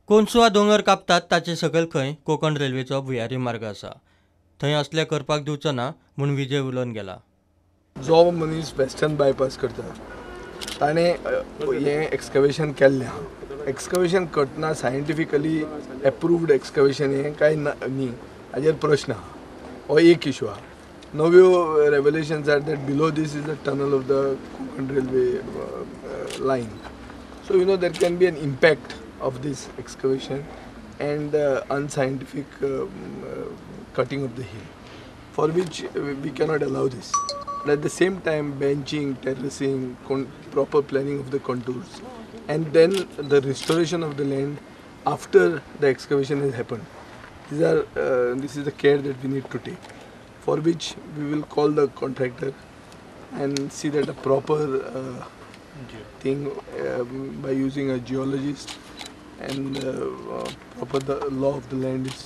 कोनसुवा दोंगर कापतात ताचे सकयल खंय कोकण रेल्वेचो भुयारी मार्ग आसा. थंय असले करपाक दिवचो ना म्हूण विजय उलोवन गेला. जो मनीस वेस्टर्न बायपास करता ताणें हें एक्सकवेशन केल्लें आहा. एक्सकवेशन करतना सायंटिफिकली एप्रूव्ड एक्सकवेशन हें काय न्ही हाजेर प्रश्न आहा. हो एक इशू आहा. नव्यो revelations are that below this is the tunnel of the Konkan railway line. So there can be an impact of this excavation and unscientific cutting of the hill, for which we cannot allow this. But at the same time, benching, terracing, proper planning of the contours, and then the restoration of the land after the excavation has happened. This is the care that we need to take, for which we will call the contractor and see that a proper thing by using a geologist and proper the law of the land is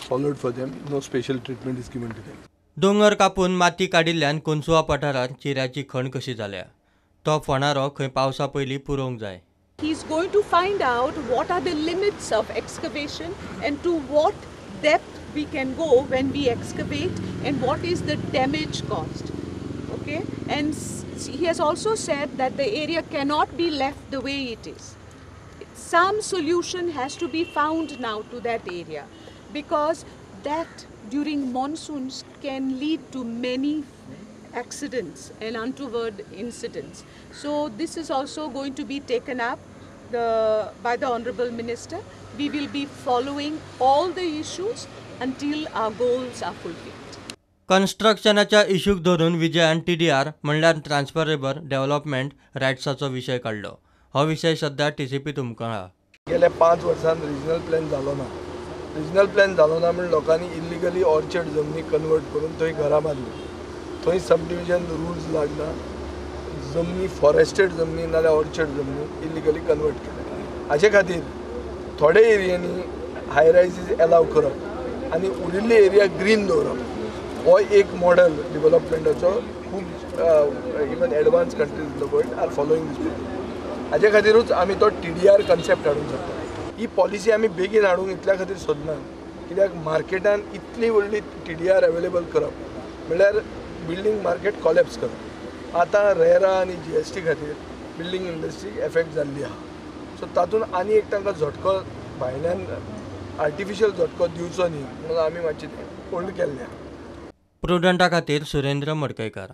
followed for them. No special treatment is given to them. दोंगर कापून माती काडिल्ल्यान कोनसुवा पठारांत चिऱ्याची खण कशी जाल्या. तो फोंडारो खंय पावसा पयलीं पुरोवंक जाय. He is going to find out what are the limits of excavation and to what depth we can go when we excavate and what is the damage caused. Okay, and he has also said that the area cannot be left the way it is. Some solution has to be found now to that area, because that during monsoons can lead to many accidents and untoward incidents. So this is also going to be taken up by the Honorable Minister. We will be following all the issues until our goals are fulfilled. कन्स्ट्रक्शनाच्या इश्यूक धरून विजयान TDR म्हणल्यार transferable development रायट्साचो विशय काढलो. हो विशय सध्या TCP तुमकां आहा. गेल्या 5 वर्सांत रिजनल प्लॅन जालो ना. रिजनल प्लॅन जालो ना म्हण लोकांनी इल्लिगली ऑर्चर्ड जमनी कन्वर्ट करून थंय घरां बांदली. थंय सब डिविजन रूल्स लागना. जमनी फॉरेस्टेड जमनी नाल्यार ऑर्चर्ड जमनी इल्लिगली कन्वर्ट केले. हाचे खातीर थोडे एरियांनी हाय रायजीस एलाव करप आनी उरिल्ले एरिया ग्रीन दवरप हो एक मॉडल डेव्हलपमेंटाचो खूब even advanced countries in the world are following these model. हाचे खातीरूच आमी तो TDR कन्सेप्ट हाडूंक सोदता. ही पॉलिसी आमी बेगीन हाडूंक इतल्या खातीर सोदना कित्याक मार्केटान इतली व्हडली TDR अवेलेबल करप म्हणल्यार बिल्डींग मार्केट कॉलेप्स करप. आतां रेरा आनी GST खातीर बिल्डींग इंडस्ट्री एफेक्ट जाल्ली आहा. सो तातूंत आनी एक तांकां झटको भायल्यान आर्टिफिशियल झटको दिवचो न्ही म्हणून आमी मातशें होल्ड केल्लें आहा. प्रुडंटा खातीर सुरेंद्र मडकयकार.